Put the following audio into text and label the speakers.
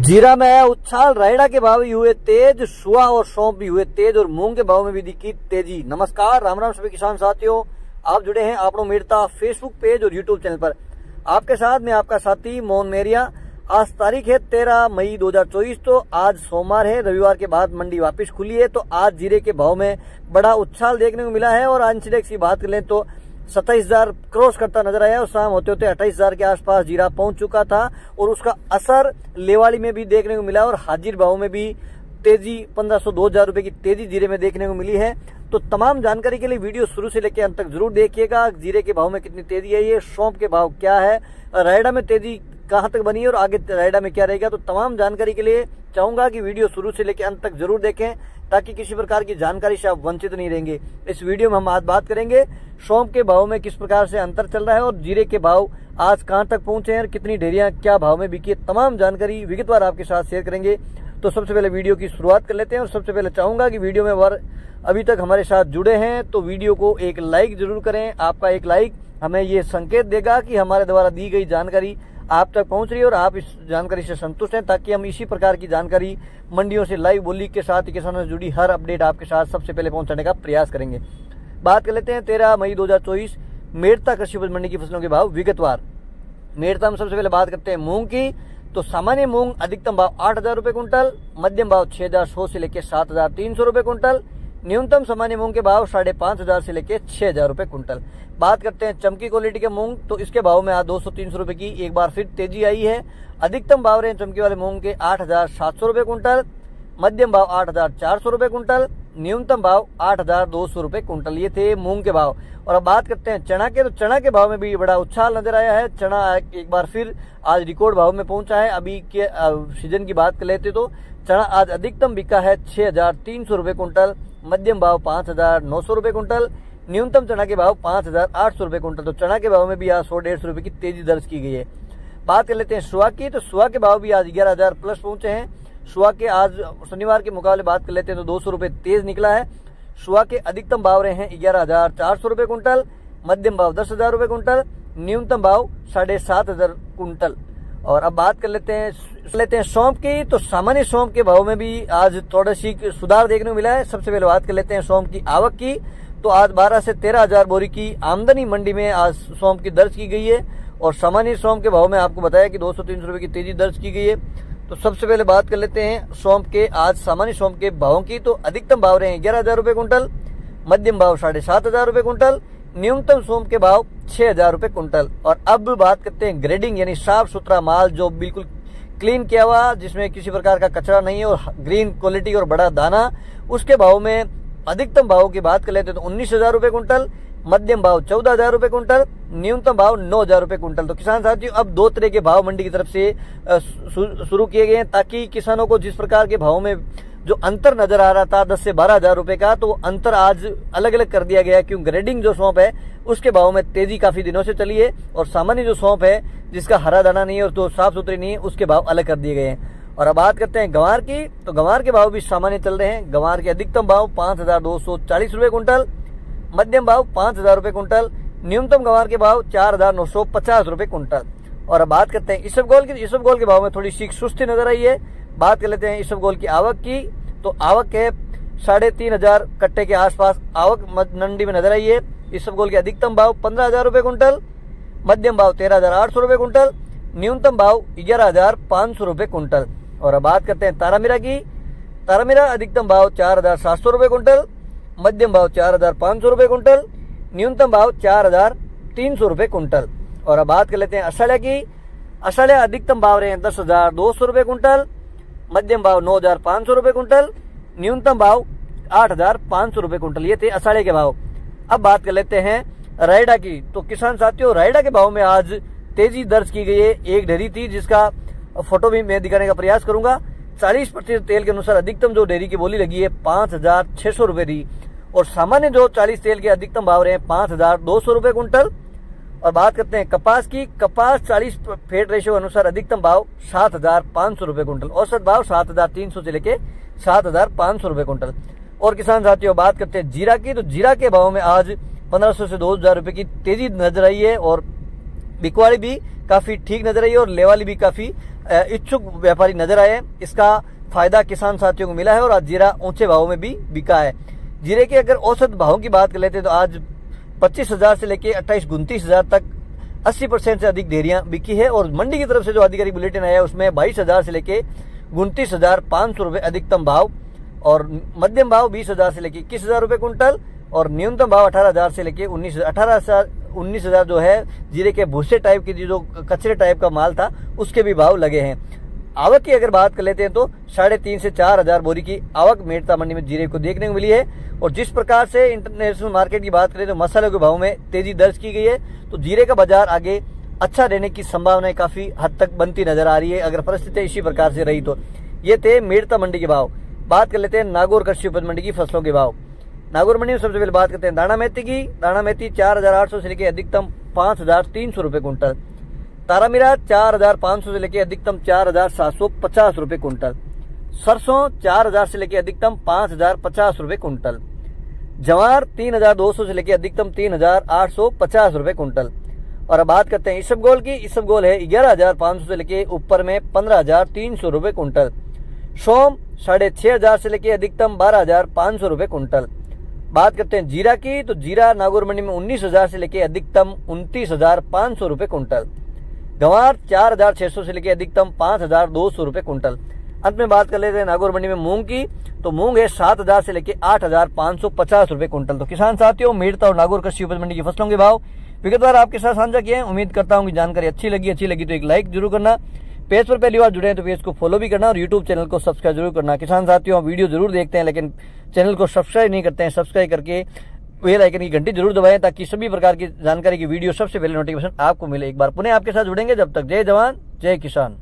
Speaker 1: जीरा में आया उछाल, रायडा के भाव भी हुए तेज, सुआ और सौंफ भी हुए तेज और मूंग के भाव में भी दिखी तेजी। नमस्कार, राम राम सभी किसान साथियों, आप जुड़े हैं आपनो मेरता फेसबुक पेज और यूट्यूब चैनल पर। आपके साथ में आपका साथी मोहन मेरिया। आज तारीख है 13 मई 2024। तो आज सोमवार है, रविवार के बाद मंडी वापस खुली है। तो आज जीरे के भाव में बड़ा उछाल देखने को मिला है और आज इंडेक्स की बात कर लें तो 27,000 क्रॉस करता नजर आया और शाम होते होते 28,000 के आसपास जीरा पहुंच चुका था और उसका असर लेवाली में भी देखने को मिला और हाजिर भाव में भी तेजी 1500-2000 रुपए की तेजी जीरे में देखने को मिली है। तो तमाम जानकारी के लिए वीडियो शुरू से लेकर अंत तक जरूर देखिएगा। जीरे के भाव में कितनी तेजी आई है, सौंफ के भाव क्या है, रायडा में तेजी कहां तक बनी है और आगे रायडा में क्या रहेगा। तो तमाम जानकारी के लिए चाहूंगा कि वीडियो शुरू से लेकर अंत तक जरूर देखें ताकि किसी प्रकार की जानकारी से आप वंचित नहीं रहेंगे। इस वीडियो में हम आज बात करेंगे सौंफ के भाव में किस प्रकार से अंतर चल रहा है और जीरे के भाव आज कहां तक पहुंचे हैं और कितनी ढेरियां क्या भाव में बिकी है। तमाम जानकारी विगतवार आपके साथ शेयर करेंगे। तो सबसे पहले वीडियो की शुरुआत कर लेते हैं और सबसे पहले चाहूंगा कि वीडियो में अभी तक हमारे साथ जुड़े हैं तो वीडियो को एक लाइक जरूर करें। आपका एक लाइक हमें ये संकेत देगा कि हमारे द्वारा दी गई जानकारी आप तक पहुंच रही है और आप इस जानकारी से संतुष्ट हैं, ताकि हम इसी प्रकार की जानकारी मंडियों से लाइव बोली के साथ किसानों से जुड़ी हर अपडेट आपके साथ सबसे पहले पहुंचाने का प्रयास करेंगे। बात कर लेते हैं 13 मई 2024 मेरता कृषि उपज मंडी की फसलों के भाव विगतवार। मेरता में सबसे पहले बात करते हैं मूंग की। तो सामान्य मूंग अधिकतम भाव 8,000 रुपए कुंटल, मध्यम भाव 6,100 से लेकर 7,300 रुपए कुंटल, न्यूनतम सामान्य मूंग के भाव 5,500 से लेकर 6,000 रुपए कुंटल। बात करते हैं चमकी क्वालिटी के मूंग। तो इसके भाव में आज 200-300 रुपए की एक बार फिर तेजी आई है। अधिकतम भाव रहे चमकी वाले मूंग के 8,700 रुपए कुंटल, मध्यम भाव 8,400 रुपए कुंटल, न्यूनतम भाव 8,200 रुपए कुंटल। ये थे मूंग के भाव। और अब बात करते हैं चना के। तो चना के भाव में भी बड़ा उछाल नजर आया है। चना एक बार फिर आज रिकॉर्ड भाव में पहुंचा है। अभी के सीजन की बात कर लेते तो चना आज अधिकतम बिका है 6,300 रुपए कुंटल, मध्यम भाव 5,900 रुपए कुंटल, न्यूनतम चना के भाव 5,800 रुपए कुंटल। तो चना के भाव में भी आज 100-150 रुपए की तेजी दर्ज की गई है। बात कर लेते हैं सुआ की। तो सुआ के भाव भी आज 11,000 प्लस पहुंचे हैं। सुआ के आज शनिवार के मुकाबले बात कर लेते हैं तो 200 रुपए तेज निकला है। सुआ के अधिकतम भाव रहे हैं 11,400 रुपए कुंटल, मध्यम भाव 10,000 रुपए कुंटल, न्यूनतम भाव 7,500 कुंटल। और अब बात कर लेते हैं सौंफ की। तो सामान्य सौंफ के भाव में भी आज थोड़ा सी सुधार देखने को मिला है। सबसे पहले बात कर लेते हैं सौंफ की आवक की। तो आज 12 से 13,000 बोरी की आमदनी मंडी में आज सौंफ की दर्ज की गई है और सामान्य सौंफ के भाव में आपको बताया कि 200-300 रुपए की तेजी दर्ज की गई है। तो सबसे पहले बात कर लेते हैं सौंफ के आज सामान्य सौंफ के भावों की। तो अधिकतम भाव रहे हैं 11,000 रुपए कुंटल, मध्यम भाव 7,500 रुपए कुंटल, न्यूनतम सौंफ के भाव 6,000 रुपए कुंटल। और अब बात करते हैं ग्रेडिंग यानी साफ सुथरा माल जो बिल्कुल क्लीन किया हुआ, जिसमें किसी प्रकार का कचरा नहीं है और ग्रीन क्वालिटी और बड़ा दाना, उसके भाव में अधिकतम भाव की बात कर लेते हैं तो 19,000 रुपए कुंटल, मध्यम भाव 14,000 रुपए कुंटल, न्यूनतम भाव 9,000 रुपए कुंटल। तो किसान साथियों अब दो तरह के भाव मंडी की तरफ से शुरू किए गए हैं ताकि किसानों को जिस प्रकार के भाव में जो अंतर नजर आ रहा था 10 से 12,000 रुपए का, तो अंतर आज अलग अलग कर दिया गया है। क्यों ग्रेडिंग जो सौंफ है उसके भाव में तेजी काफी दिनों से चली है और सामान्य जो सौंफ है जिसका हरा दाना नहीं है और तो साफ सुथरी नहीं है उसके भाव अलग कर दिए गए हैं। और अब बात करते हैं गंवार की। तो गंवार के भाव भी सामान्य चल रहे हैं। गंवार के अधिकतम भाव 5,240 रुपए कुंटल, मध्यम भाव 5,000 रुपए कुंटल, न्यूनतम गंवार के भाव 4,950 रुपए कुंटल। और अब बात करते हैं इसबगोल की। इसबगोल के भाव में थोड़ी सी सुस्ती नजर आई है। बात कर लेते हैं इसबगोल की आवक की। तो आवक के 3,500 कट्टे के आसपास आवक मंडी में नजर आई है। इसबगोल के अधिकतम भाव 15,000 रुपए कुंटल, मध्यम भाव 13,800 रुपए कुंटल, न्यूनतम भाव 11,500 रुपए कुंटल। और अब बात करते हैं तारामीरा की। तारामीरा अधिकतम भाव 4,700 रुपए कुंटल, मध्यम भाव 4,500 रुपए कुंटल, न्यूनतम भाव 4,300 रुपए कुंटल। और अब बात कर लेते हैं अषाढ़िया की। अषाढ़िया अधिकतम भाव रहे हैं 10,200 रुपए कुंटल, मध्यम भाव 9,500 रुपए कुंटल, न्यूनतम भाव 8,500 रुपए कुंटल। ये थे अषाढ़े के भाव। अब बात कर लेते हैं रायडा की। तो किसान साथियों रायडा के भाव में आज तेजी दर्ज की गई है। एक ढेरी थी जिसका फोटो भी मैं दिखाने का प्रयास करूंगा। 40% तेल के अनुसार अधिकतम जो डेयरी की बोली लगी है 5,600 रुपए थी और सामान्य जो 40 तेल के अधिकतम भाव रहे हैं 5,200 रुपए कुंटल। और बात करते हैं कपास की। कपास 40 फेट रेशियो अनुसार अधिकतम भाव 7,500 रुपए कुंटल, औसत भाव 7,300 से लेके 7,500 रुपए कुंटल। और किसान साथियों बात करते हैं जीरा की। तो जीरा के भाव में आज 1,500 से 2,000 रुपए की तेजी नजर आई है और बिकवाली भी काफी ठीक नजर आई है और लेवाली भी काफी इच्छुक व्यापारी नजर आए। इसका फायदा किसान साथियों को मिला है और आज जीरा ऊंचे भावों में भी बिका है। जीरे के अगर औसत भावों की बात कर लेते हैं तो आज 25,000 से लेके 28-29,000 तक 80% से अधिक ढेरियां बिकी है। और मंडी की तरफ से जो आधिकारिक बुलेटिन आया है उसमें 22,000 से लेके 29,500 रुपए अधिकतम भाव और मध्यम भाव 20,000 से लेके 21,000 रुपए कुंटल और न्यूनतम भाव 18,000 से लेके 19,000 जो है जीरे के भूसे टाइप की जो कचरे टाइप का माल था उसके भी भाव लगे हैं। आवक की अगर बात कर लेते हैं तो 3,500 से 4,000 बोरी की आवक मेड़ता मंडी में जीरे को देखने को मिली है। और जिस प्रकार से इंटरनेशनल मार्केट की बात करें तो मसालों के भाव में तेजी दर्ज की गई है, तो जीरे का बाजार आगे अच्छा रहने की संभावनाएं काफी हद तक बनती नजर आ रही है अगर परिस्थितियां इसी प्रकार से रही तो। ये थे मेड़ता मंडी के भाव। बात कर लेते हैं नागौर कृषि उपज मंडी की फसलों के भाव। नागौर मंडी में सबसे पहले बात करते हैं दाना मेथी की। दाना मेथी 4,800 से लेकर अधिकतम 5,300 रुपए कुंटल। तारामीरा 4,500 से लेकर अधिकतम 4,750 रुपए कुंटल। सरसों 4,000 से लेकर अधिकतम 5,050 रुपए कुंटल। जवार 3,200 से लेकर अधिकतम 3,850 रुपए कुंटल। और अब बात करते हैं इसबगोल की। इसबगोल है 11,500 से लेकर ऊपर में 15,300 रुपए कुंटल। सोम 6,500 से लेकर अधिकतम 12,500 रुपए कुंटल। बात करते हैं जीरा की, तो जीरा नागौर मंडी में 19,000 से लेकर अधिकतम 29,500 रुपए कुंटल। गंवार 4,600 से लेकर अधिकतम 5,200 रुपए कुंटल। अंत में बात कर लेते हैं नागौर मंडी में मूंग की, तो मूंग है 7,000 से लेकर 8,550 रुपए कुंटल। तो किसान साथियों, मेड़ता और नागौर कृषि उपज मंडी की फसलों के भाव विगतवार आपके साथ साझा किए हैं। उम्मीद करता हूं कि जानकारी अच्छी लगी तो एक लाइक जरूर करना। पेज पर पहली बार जुड़े हैं तो पेज को फॉलो भी करना और यूट्यूब चैनल को सब्सक्राइब जरूर करना। किसान साथियों, वीडियो जरूर देखते हैं लेकिन चैनल को सब्सक्राइब नहीं करते हैं। सब्सक्राइब करके बेल आइकन की घंटी जरूर दबाएं ताकि सभी प्रकार की जानकारी की वीडियो सबसे पहले नोटिफिकेशन आपको मिले। एक बार पुनः आपके साथ जुड़ेंगे, जब तक जय जवान जय किसान।